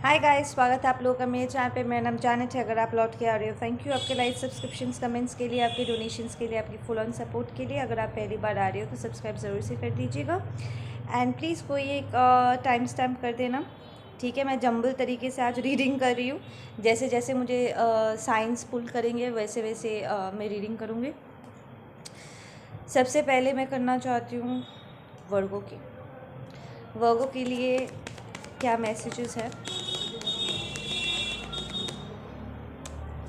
Hi guys, स्वागत है आप लोगों का मेरे चैनल पे। मेरा नाम जानत है। अगर आप लौट के आ रहे हो, थैंक यू आपके लाइक, सब्सक्रिप्शंस, कमेंट्स के लिए, आपके डोनेशंस के लिए, आपकी फुल ऑन सपोर्ट के लिए। अगर आप पहली बार आ रहे हो तो सब्सक्राइब ज़रूर से कर दीजिएगा एंड प्लीज़ कोई एक टाइम स्टैम्प कर देना, ठीक है। मैं जंबल तरीके से आज रीडिंग कर रही हूँ। जैसे जैसे मुझे साइंस पुल करेंगे वैसे वैसे मैं रीडिंग करूँगी। सबसे पहले मैं करना चाहती हूँ वर्गो की। वर्गो के लिए क्या मैसेजेस है,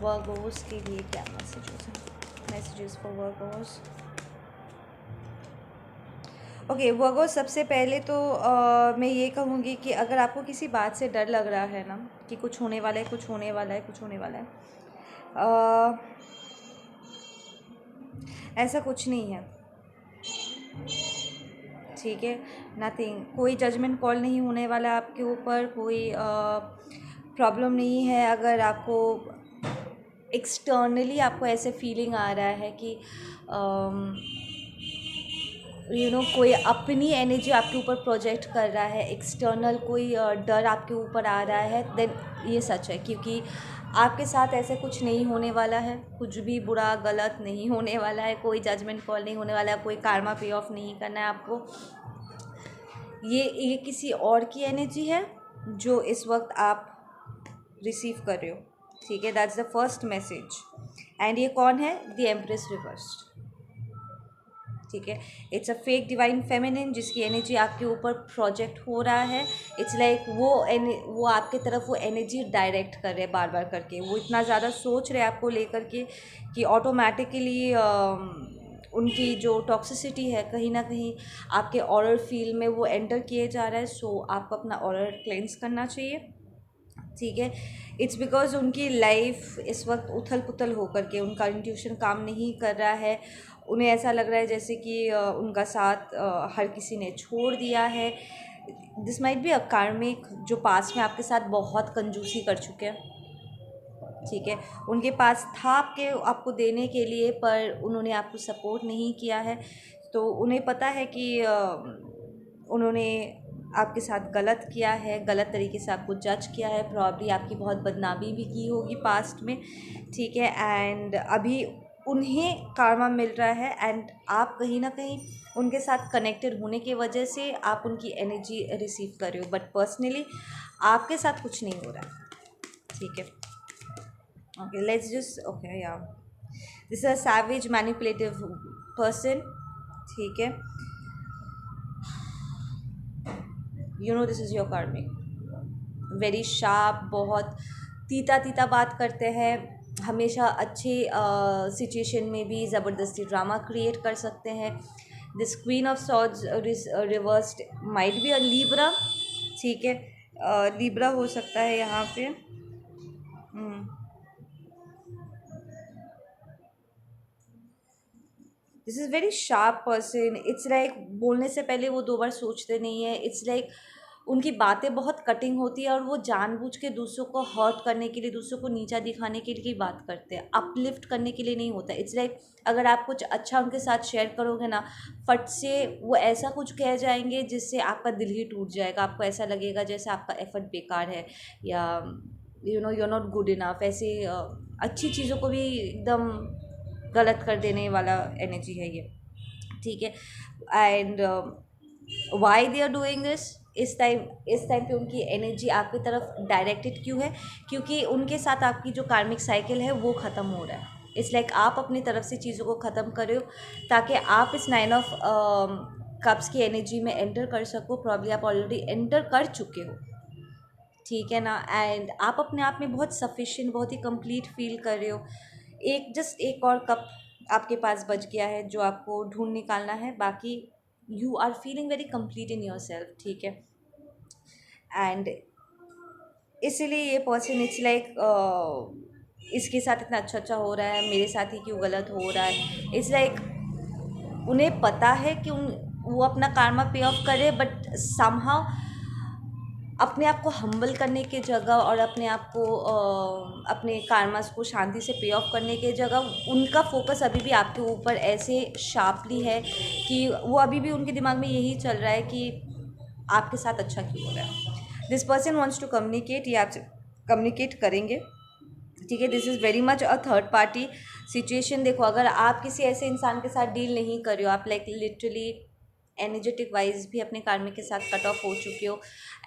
वर्गोस के लिए क्या मैसेजेस हैं, messages for Virgo's. Okay Virgo's, सबसे पहले तो मैं ये कहूँगी कि अगर आपको किसी बात से डर लग रहा है ना कि कुछ होने वाला है, कुछ होने वाला है, कुछ होने वाला है, ऐसा कुछ नहीं है, ठीक है। नथिंग, कोई जजमेंट कॉल नहीं होने वाला है आपके ऊपर, कोई प्रॉब्लम नहीं है। अगर आपको एक्सटर्नली आपको ऐसे फीलिंग आ रहा है कि कोई अपनी एनर्जी आपके ऊपर प्रोजेक्ट कर रहा है, एक्सटर्नल कोई डर आपके ऊपर आ रहा है, देन ये सच है, क्योंकि आपके साथ ऐसे कुछ नहीं होने वाला है। कुछ भी बुरा गलत नहीं होने वाला है, कोई जजमेंट कॉल नहीं होने वाला है, कोई कार्मा पे ऑफ नहीं करना है आपको। ये किसी और की एनर्जी है जो इस वक्त आप रिसीव कर रहे हो, ठीक है। That's the first message. And ये कौन है? द एम्प्रेस रिवर्स्ड, ठीक है। It's a fake divine feminine जिसकी एनर्जी आपके ऊपर प्रोजेक्ट हो रहा है। इट्स लाइक वो आपके तरफ वो एनर्जी डायरेक्ट कर रहे हैं बार बार करके। वो इतना ज़्यादा सोच रहे हैं आपको लेकर के कि ऑटोमेटिकली उनकी जो टॉक्सिसिटी है कहीं ना कहीं आपके ऑरल फील्ड में वो एंटर किए जा रहा है। सो आपको अपना ऑरल क्लेंस करना चाहिए, ठीक है। इट्स बिकॉज उनकी लाइफ इस वक्त उथल पुथल होकर के उनका इंट्यूशन काम नहीं कर रहा है। उन्हें ऐसा लग रहा है जैसे कि उनका साथ हर किसी ने छोड़ दिया है। दिस माइट बी अ कार्मिक जो पास में आपके साथ बहुत कंजूसी कर चुके हैं, ठीक है। उनके पास था आपको देने के लिए, पर उन्होंने आपको सपोर्ट नहीं किया है। तो उन्हें पता है कि उन्होंने आपके साथ गलत किया है, गलत तरीके से आपको जज किया है, प्रॉब्ली आपकी बहुत बदनामी भी की होगी पास्ट में, ठीक है। एंड अभी उन्हें कार्मा मिल रहा है एंड आप कहीं ना कहीं उनके साथ कनेक्टेड होने की वजह से आप उनकी एनर्जी रिसीव कर रहे हो, बट पर्सनली आपके साथ कुछ नहीं हो रहा है, ठीक है। Okay, let's just okay, yeah. This is a savage, manipulative person, ठीक है। दिस इज़ योर कार्मिक। वेरी शार्प, बहुत तीता तीता बात करते हैं हमेशा। अच्छे सिचुएशन में भी ज़बरदस्ती ड्रामा क्रिएट कर सकते हैं। This queen of swords reversed might be a Libra, ठीक है। लीब्रा हो सकता है यहाँ पे। This is very sharp person. It's like बोलने से पहले वो दो बार सोचते नहीं है। इट्स लाइक उनकी बातें बहुत कटिंग होती है और वो जानबूझ के दूसरों को हर्ट करने के लिए, दूसरों को नीचा दिखाने के लिए बात करते हैं, अपलिफ्ट करने के लिए नहीं होता। इट्स लाइक अगर आप कुछ अच्छा उनके साथ शेयर करोगे ना, फट से वो ऐसा कुछ कह जाएंगे जिससे आपका दिल ही टूट जाएगा। आपको ऐसा लगेगा जैसे आपका एफर्ट बेकार है, या यू नॉट गुड इनफ। ऐसे अच्छी चीज़ों को भी एकदम गलत कर देने वाला एनर्जी है ये, ठीक है। And why they are doing this, इस टाइम पे उनकी एनर्जी आपकी तरफ डायरेक्टेड क्यों है? क्योंकि उनके साथ आपकी जो कार्मिक साइकिल है वो ख़त्म हो रहा है। इट्स लाइक आप अपनी तरफ से चीज़ों को ख़त्म कर रहे हो ताकि आप इस 9 ऑफ कप्स की एनर्जी में एंटर कर सको। प्रॉब्ली आप ऑलरेडी एंटर कर चुके हो, ठीक है ना। एंड आप अपने आप में बहुत सफिशिएंट, बहुत ही कंप्लीट फील कर रहे हो। एक और कप आपके पास बच गया है जो आपको ढूंढ निकालना है। बाकी you are feeling very complete in yourself, ठीक है। एंड इसीलिए ये पर्सन इट्स लाइक इसके साथ इतना अच्छा अच्छा हो रहा है, मेरे साथ ही क्यों गलत हो रहा है। इट्स लाइक उन्हें पता है कि वो अपना कार्मा पे ऑफ करे, बट समहाउ अपने आप को हम्बल करने की जगह और अपने आप को अपने कार्मास को शांति से पे ऑफ करने की जगह उनका फोकस अभी भी आपके ऊपर ऐसे शार्पली है कि वो अभी भी उनके दिमाग में यही चल रहा है कि आपके साथ अच्छा क्यों हो रहा है। This person wants to communicate, ये आपसे कम्युनिकेट करेंगे, ठीक है। This is very much a third party situation. देखो, अगर आप किसी ऐसे इंसान के साथ डील नहीं कर रहे हो, आप लाइक लिटरली एनर्जेटिक वाइज भी अपने कार्मिक के साथ कट ऑफ हो चुके हो,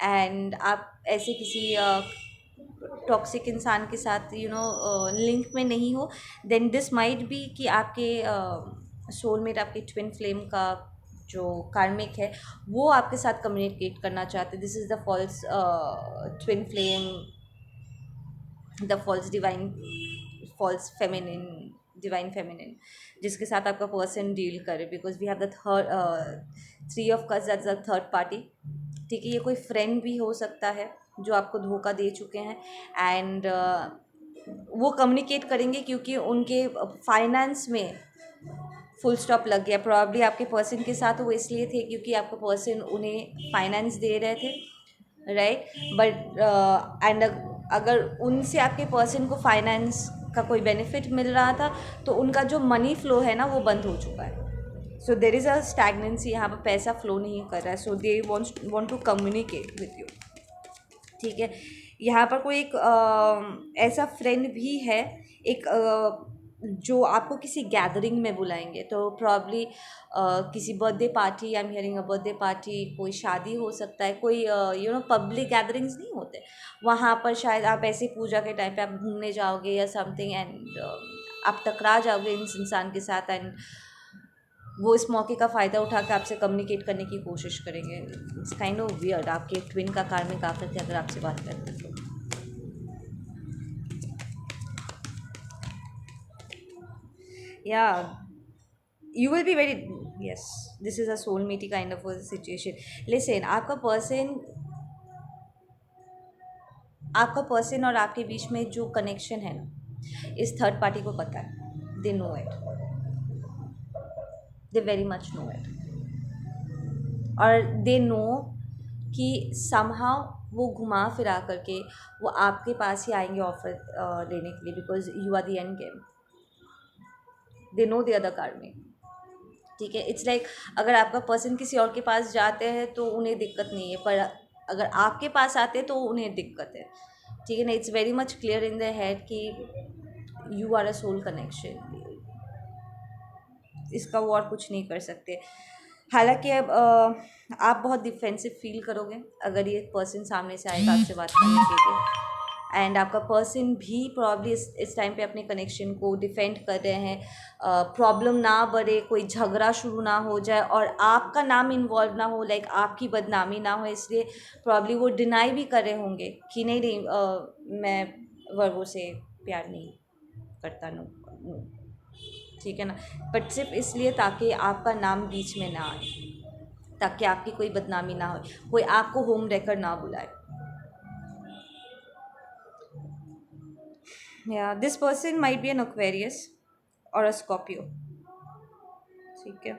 एंड आप ऐसे किसी टॉक्सिक इंसान के साथ लिंक में नहीं हो, देन दिस माइट बी कि आपके सोलमेट, आपके ट्विन फ्लेम का जो कार्मिक है वो आपके साथ कम्युनिकेट करना चाहते हैं। This is the false twin flame, the false divine, false feminine, divine feminine, जिसके साथ आपका पर्सन डील करे, because we have the three of cups as the third party, ठीक है। ये कोई फ्रेंड भी हो सकता है जो आपको धोखा दे चुके हैं, एंड वो कम्युनिकेट करेंगे क्योंकि उनके फाइनेंस में फुल स्टॉप लग गया। प्रॉब्ली आपके पर्सन के साथ वो इसलिए थे क्योंकि आपका पर्सन उन्हें फाइनेंस दे रहे थे, राइट, बट एंड अगर उनसे आपके पर्सन को फाइनेंस का कोई बेनिफिट मिल रहा था तो उनका जो मनी फ्लो है ना वो बंद हो चुका है। सो देर इज़ अ स्टैगनेंसी, यहाँ पर पैसा फ्लो नहीं कर रहा है, so they want to communicate with you, ठीक है। यहाँ पर कोई एक ऐसा फ्रेंड भी है, एक जो आपको किसी गैदरिंग में बुलाएंगे, तो प्रॉब्ली किसी birthday party, I am hearing a birthday party, कोई शादी हो सकता है, कोई पब्लिक गैदरिंग्स नहीं होते, वहाँ पर शायद आप ऐसे पूजा के टाइम पे आप घूमने जाओगे या समथिंग, एंड आप टकरा जाओगे इस इंसान के साथ, एंड वो इस मौके का फ़ायदा उठा के आपसे कम्युनिकेट करने की कोशिश करेंगे। इट्स काइंड ऑफ वियर्ड, आपके ट्विन का कार्मिक आकर के अगर आपसे बात करते हैं तो। या you will be very, yes, this is a soul meety kind of a situation. Listen, आपका पर्सन और आपके बीच में जो कनेक्शन है ना, इस थर्ड पार्टी को पता है, they know it, they very much know it, और दे नो कि समहाउ वो घुमा फिरा करके वो आपके पास ही आएंगे ऑफर लेने के लिए, because you are the end game, they know the other karmic, ठीक है। इट्स लाइक अगर आपका पर्सन किसी और के पास जाते हैं तो उन्हें दिक्कत नहीं है, पर अगर आपके पास आते हैं तो उन्हें दिक्कत है, ठीक है ना। It's very much clear in the head कि you are a soul connection, इसका वो और कुछ नहीं कर सकते। हालांकि अब आप बहुत डिफेंसिव फील करोगे अगर ये पर्सन सामने से आएगा आपसे बात करने के लिए, एंड आपका पर्सन भी प्रॉब्ली इस टाइम पे अपने कनेक्शन को डिफेंड कर रहे हैं, प्रॉब्लम ना बढ़े, कोई झगड़ा शुरू ना हो जाए और आपका नाम इन्वॉल्व ना हो, लाइक आपकी बदनामी ना हो, इसलिए प्रॉब्ली वो डिनाई भी कर रहे होंगे कि नहीं नहीं मैं वर्गों से प्यार नहीं करता, नो नो, ठीक है ना। बट सिर्फ इसलिए ताकि आपका नाम बीच में ना आए, ताकि आपकी कोई बदनामी ना हो, कोई आपको होम रेकर ना बुलाए। या this person might be an Aquarius और अ स्कॉर्पियो, ठीक है।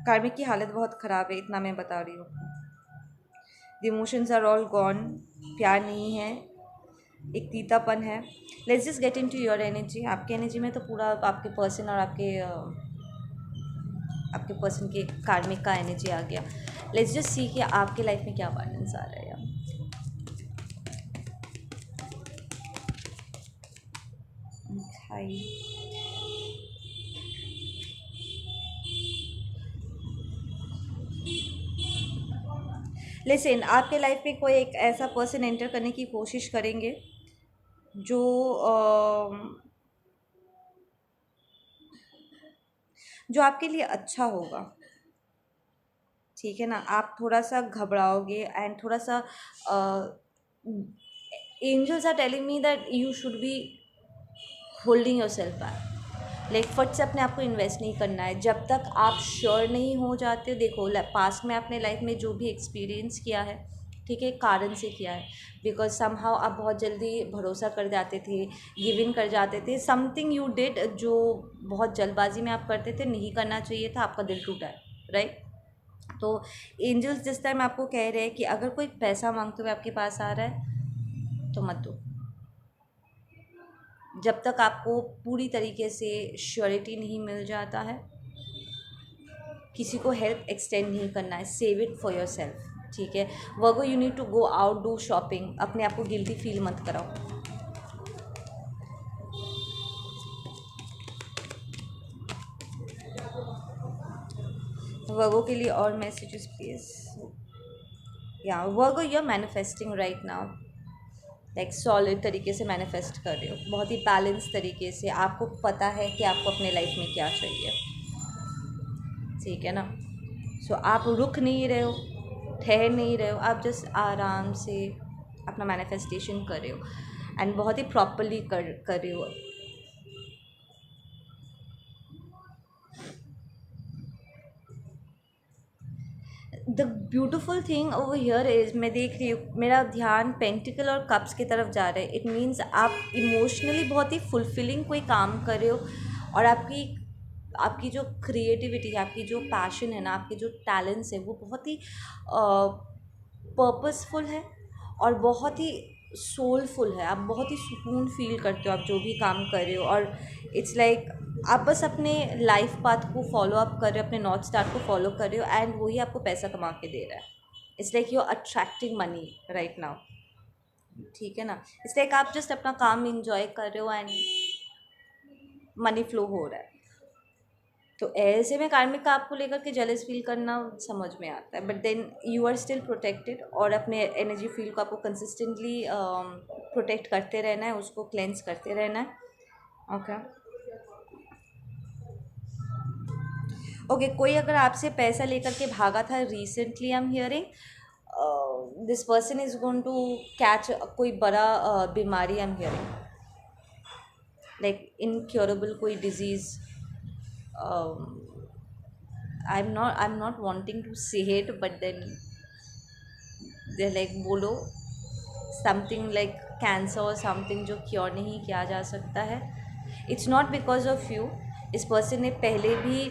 कार्मिक की हालत बहुत ख़राब है, इतना मैं बता रही हूँ। The emotions are all gone, प्यार नहीं है, एक तीतापन है। Let's just get into your energy. आपके एनर्जी में तो पूरा आपके पर्सन और आपके पर्सन के कार्मिक का एनर्जी आ गया। लेट्स जस्ट सी कि आपके लाइफ में क्या अबांडेंस आ रहा है। हाई, लेकिन आपके लाइफ में कोई एक ऐसा पर्सन एंटर करने की कोशिश करेंगे जो जो आपके लिए अच्छा होगा, ठीक है ना। आप थोड़ा सा घबराओगे एंड थोड़ा सा angels are telling me that you should be holding yourself back, like फट से अपने आप को इन्वेस्ट नहीं करना है जब तक आप श्योर नहीं हो जाते। देखो, पास्ट में आपने लाइफ में जो भी एक्सपीरियंस किया है, ठीक है, कारण से किया है, बिकॉज समहाउ आप बहुत जल्दी भरोसा कर जाते थे, गिव इन कर जाते थे, समथिंग यू डिड जो बहुत जल्दबाजी में आप करते थे, नहीं करना चाहिए था, आपका दिल टूटा है, राइट। तो एंजल्स जिस टाइम आपको कह रहे हैं कि अगर कोई पैसा मांगते हुए आपके पास आ रहा है तो मत दो, जब तक आपको पूरी तरीके से श्योरिटी नहीं मिल जाता है किसी को हेल्प एक्सटेंड नहीं करना है, save it for yourself, ठीक है। Virgo you need to go out, do shopping, अपने आप को गिल्टी फील मत कराओ। वर्गो के लिए और मैसेजेस प्लीज। या Virgo you are manifesting right now, like solid तरीके से मैनिफेस्ट कर रहे हो, बहुत ही बैलेंस तरीके से। आपको पता है कि आपको अपने लाइफ में क्या चाहिए, ठीक है ना। सो आप रुक नहीं रहे हो, ठहर नहीं रहे हो, आप जस्ट आराम से अपना मैनिफेस्टेशन कर रहे हो एंड बहुत ही प्रॉपरली कर रहे हो। The beautiful thing over here is, मैं देख रही हूँ मेरा ध्यान पेंटिकल और कप्स की तरफ जा रहा है। इट मीन्स आप इमोशनली बहुत ही फुलफिलिंग कोई काम कर रहे हो, और आपकी आपकी जो क्रिएटिविटी है, आपकी जो पैशन है ना, आपके जो टैलेंट्स है, वो बहुत ही पर्पसफुल है और बहुत ही सोलफुल है। आप बहुत ही सुकून फील करते हो आप जो भी काम कर रहे हो, और इट्स लाइक आप बस अपने लाइफ पाथ को फॉलो अप कर रहे हो, अपने नॉर्थ स्टार को फॉलो कर रहे हो, एंड वही आपको पैसा कमा के दे रहा है। It's like you are attracting money right now, ठीक है ना। इट्स लाइक आप जस्ट अपना काम इंजॉय कर रहे हो एंड मनी फ्लो हो रहा है। तो ऐसे में कार्मिक का आपको लेकर के जेलस फील करना समझ में आता है, but then you are still protected, और अपने एनर्जी फील्ड को आपको कंसिस्टेंटली प्रोटेक्ट करते रहना है, उसको क्लेंस करते रहना है। ओके ओके, कोई अगर आपसे पैसा लेकर के भागा था recently, I am hearing this person is going to catch कोई बड़ा बीमारी, I am hearing like incurable कोई disease. I'm not wanting to say it, but then they're like बोलो समथिंग लाइक कैंसर और समथिंग जो क्योर नहीं किया जा सकता है। It's not because of you, इस पर्सन ने पहले भी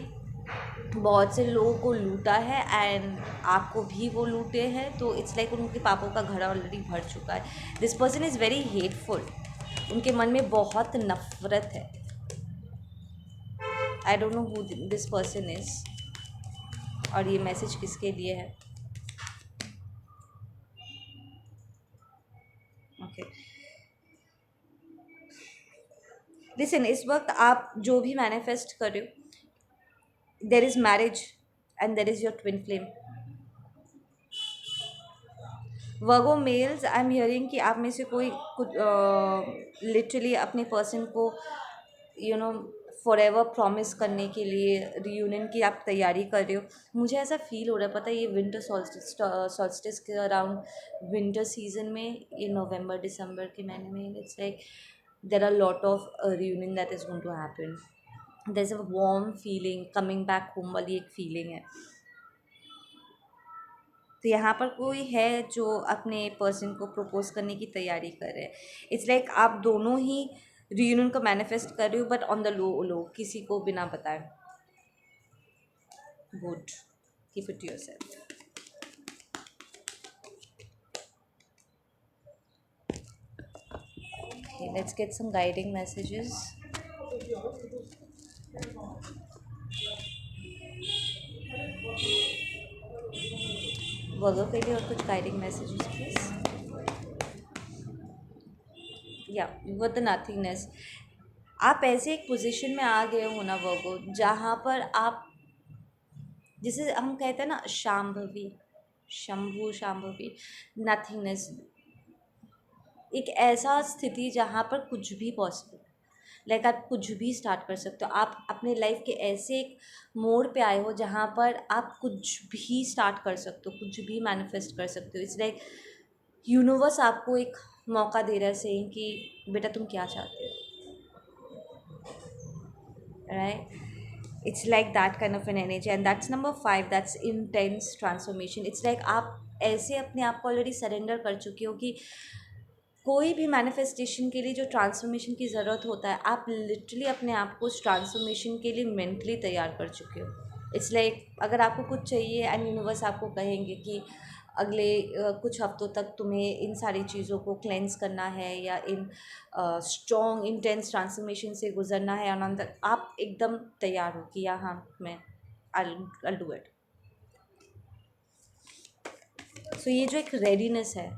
बहुत से लोगों को लूटा है एंड आपको भी वो लूटे हैं, तो इट्स लाइक उनके पापों का घड़ा ऑलरेडी भर चुका है। This person is very hateful, उनके मन में बहुत नफरत है। I don't know who this person is, और ये मैसेज किसके लिए है। ओके लिसन, इस वक्त आप जो भी मैनिफेस्ट कर रहे हो, there is marriage and there is your twin flame. Virgo males, I am hearing कि आप में से कोई कुछ लिटरली अपने पर्सन को you know for ever promise करने के लिए रियूनियन की आप तैयारी कर रहे हो। मुझे ऐसा फील हो रहा है, पता है, ये विंटर सॉल्स्टिस के अराउंड विंटर सीजन में, ये नवंबर दिसंबर के महीने में, it's like there are lot of reunion that is going to happen. There is a warm feeling, coming back home वाली एक फीलिंग है। तो यहाँ पर कोई है जो अपने पर्सन को प्रपोज करने की तैयारी कर रहे हैं। इट्स लाइक आप दोनों ही रियूनियन को मैनिफेस्ट कर रहे हो, बट ऑन द लो किसी को बिना बताए। Good, keep it to yourself. Okay, let's get some guiding messages. Virgo के लिए और कुछ गाइडिंग मैसेजेस प्लीज। या वो द नथिंगनेस, आप ऐसे एक पोजीशन में आ गए हो ना वर्गो, जहाँ पर आप, जिसे हम कहते हैं ना शाम्भवी, शंभु शाम्भवी, नथिंगनेस, एक ऐसा स्थिति जहाँ पर कुछ भी पॉसिबल, लाइक आप कुछ भी स्टार्ट कर सकते हो। आप अपने लाइफ के ऐसे एक मोड़ पे आए हो जहाँ पर आप कुछ भी स्टार्ट कर सकते हो, कुछ भी मैनिफेस्ट कर सकते हो। इट्स लाइक यूनिवर्स आपको एक मौका दे रहा है, सेइंग कि बेटा तुम क्या चाहते हो, right. It's like that kind of an energy, and that's number 5, that's intense transformation. It's like आप ऐसे अपने आप को ऑलरेडी सरेंडर कर चुके हो कि कोई भी मैनिफेस्टेशन के लिए जो ट्रांसफॉर्मेशन की ज़रूरत होता है, आप लिटरली अपने आप को उस ट्रांसफॉर्मेशन के लिए मेंटली तैयार कर चुके हो। इट्स लाइक अगर आपको कुछ चाहिए एंड यूनिवर्स आपको कहेंगे कि अगले कुछ हफ्तों तक तुम्हें इन सारी चीज़ों को क्लेंस करना है या इन स्ट्रॉन्ग इंटेंस ट्रांसफॉर्मेशन से गुजरना है, आनंद, आप एकदम तैयार हो कि हाँ मैं I'll do it. सो ये जो एक रेडीनेस है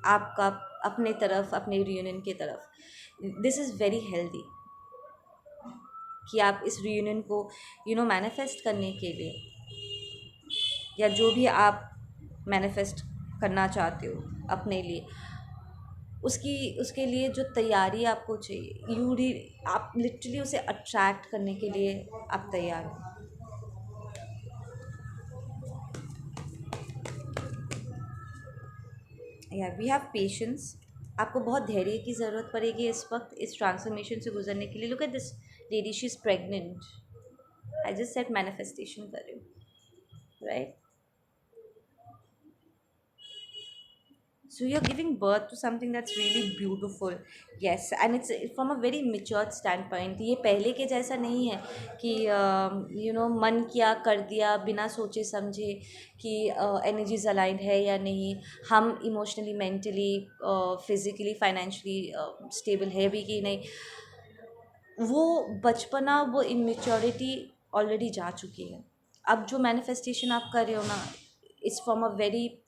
आपका अपने तरफ, अपने रियूनियन की तरफ, दिस इज़ वेरी हेल्दी कि आप इस रियूनियन को मैनिफेस्ट करने के लिए, या जो भी आप मैनिफेस्ट करना चाहते हो अपने लिए, उसकी उसके लिए जो तैयारी आपको चाहिए, आप लिटरली उसे अट्रैक्ट करने के लिए आप तैयार हो। या वी हैव पेशेंस। आपको बहुत धैर्य की ज़रूरत पड़ेगी इस वक्त इस ट्रांसफॉर्मेशन से गुजरने के लिए। Look at this lady, she is pregnant. I just set manifestation कर रही हूँ, right? So you're giving birth to something that's really beautiful. Yes, and it's from a very matured standpoint. ये पहले के जैसा नहीं है कि मन किया कर दिया बिना सोचे समझे कि एनर्जीज अलाइंड है या नहीं, हम emotionally, mentally, physically, financially stable है भी कि नहीं। वो बचपना, वो इमेच्योरिटी ऑलरेडी जा चुकी है। अब जो मैनिफेस्टेशन आप कर रहे हो ना, it's from a very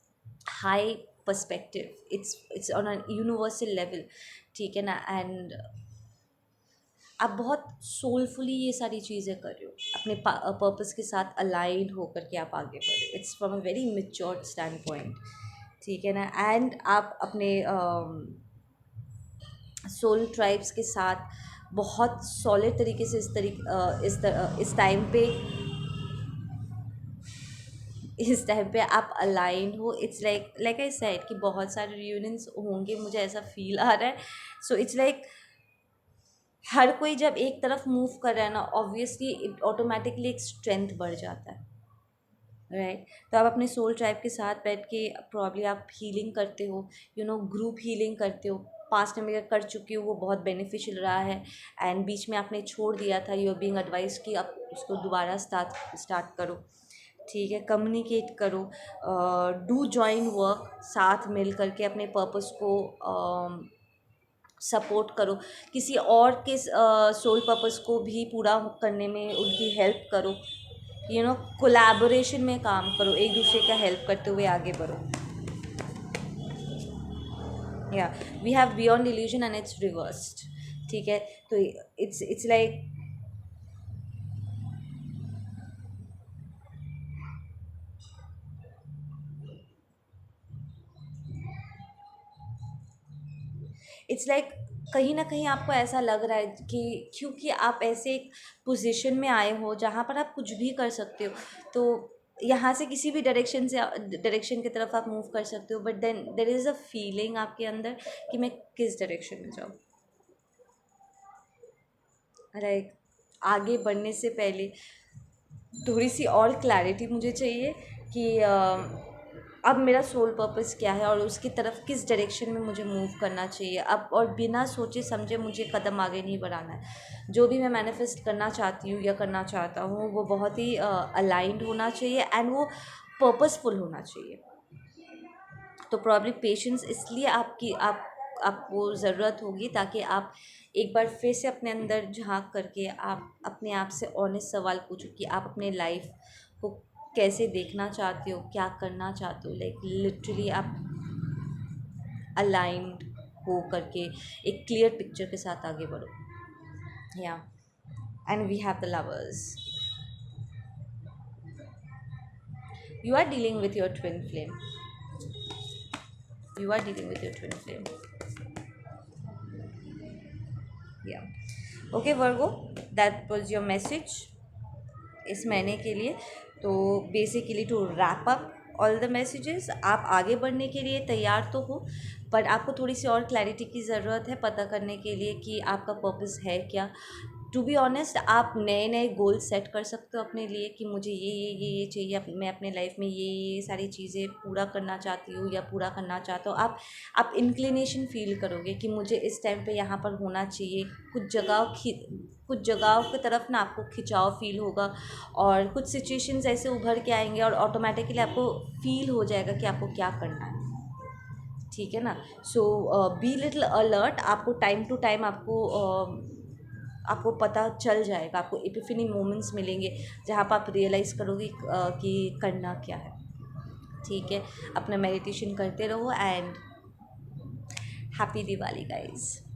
high perspective, it's on a universal level, ठीक है ना? एंड आप बहुत सोलफुली ये सारी चीज़ें कर रहे हो, अपने पर्पस के साथ अलाइंड होकर के आप आगे बढ़ रहे हो। It's from a very matured stand point, ठीक है ना? एंड आप अपने सोल ट्राइब्स के साथ बहुत सॉलिड तरीके से इस टाइम पे आप अलाइंड हो। इट्स लाइक आई सेड कि बहुत सारे रियूनियंस होंगे, मुझे ऐसा फील आ रहा है। सो इट्स लाइक हर कोई जब एक तरफ मूव कर रहा है ना, ऑब्वियसली ऑटोमेटिकली एक स्ट्रेंथ बढ़ जाता है, राइट? तो आप अपने सोल ट्राइब के साथ बैठ के प्रॉब्ली आप हीलिंग करते हो, ग्रुप हीलिंग करते हो। पास्ट में मैं कर चुकी हूँ, वो बहुत बेनिफिशियल रहा है। एंड बीच में आपने छोड़ दिया था, यू आर बीइंग एडवाइस कि आप उसको दोबारा स्टार्ट करो, ठीक है? कम्युनिकेट करो, डू जॉइन वर्क, साथ मिल करके अपने पर्पस को सपोर्ट करो, किसी और के सोल पर्पस को भी पूरा करने में उनकी हेल्प करो, कोलैबोरेशन में काम करो, एक दूसरे का हेल्प करते हुए आगे बढ़ो। या we have beyond illusion and it's reversed, ठीक है? तो इट्स लाइक कहीं ना कहीं आपको ऐसा लग रहा है कि क्योंकि आप ऐसे एक पोजीशन में आए हो जहाँ पर आप कुछ भी कर सकते हो, तो यहाँ से किसी भी डायरेक्शन की तरफ आप मूव कर सकते हो, but then there is a feeling आपके अंदर कि मैं किस डायरेक्शन में जाऊँ। लाइक आगे बढ़ने से पहले थोड़ी सी और क्लैरिटी मुझे चाहिए कि अब मेरा सोल पर्पस क्या है और उसकी तरफ किस डायरेक्शन में मुझे मूव करना चाहिए अब, और बिना सोचे समझे मुझे कदम आगे नहीं बढ़ाना है। जो भी मैं मैनिफेस्ट करना चाहती हूँ या करना चाहता हूँ, वो बहुत ही अलाइंड होना चाहिए एंड वो पर्पसफुल होना चाहिए। तो प्रॉब्ली पेशेंस इसलिए आपको ज़रूरत होगी, ताकि आप एक बार फिर से अपने अंदर झांक करके आप अपने आप से ऑनेस्ट सवाल पूछो कि आप अपने लाइफ को कैसे देखना चाहते हो, क्या करना चाहते हो। लाइक लिटरली आप अलाइंड हो करके एक क्लियर पिक्चर के साथ आगे बढ़ो। या and we have the lovers. You are dealing with your twin flame. You are dealing with your twin flame. Yeah. Okay, Virgo, that was your message इस महीने के लिए। तो basically to wrap up all the messages, आप आगे बढ़ने के लिए तैयार तो हो, पर आपको थोड़ी सी और क्लैरिटी की ज़रूरत है पता करने के लिए कि आपका पर्पस है क्या। टू बी ऑनेस्ट, आप नए नए गोल सेट कर सकते हो अपने लिए कि मुझे ये चाहिए, मैं अपने लाइफ में ये सारी चीज़ें पूरा करना चाहती हूँ या पूरा करना चाहता हूँ। आप इंक्लिनेशन फील करोगे कि मुझे इस टाइम पे यहाँ पर होना चाहिए। कुछ जगहों की तरफ ना आपको खिंचाव फील होगा, और कुछ सिचुएशंस ऐसे उभर के आएंगे और ऑटोमेटिकली आपको फील हो जाएगा कि आपको क्या करना है, ठीक है ना? सो बी लिटिल अलर्ट। आपको टाइम टू टाइम आपको आपको पता चल जाएगा, आपको एपिफनी मोमेंट्स मिलेंगे जहाँ पर आप रियलाइज़ करोगे कि करना क्या है। ठीक है, अपना मेडिटेशन करते रहो एंड हैप्पी दिवाली गाइस।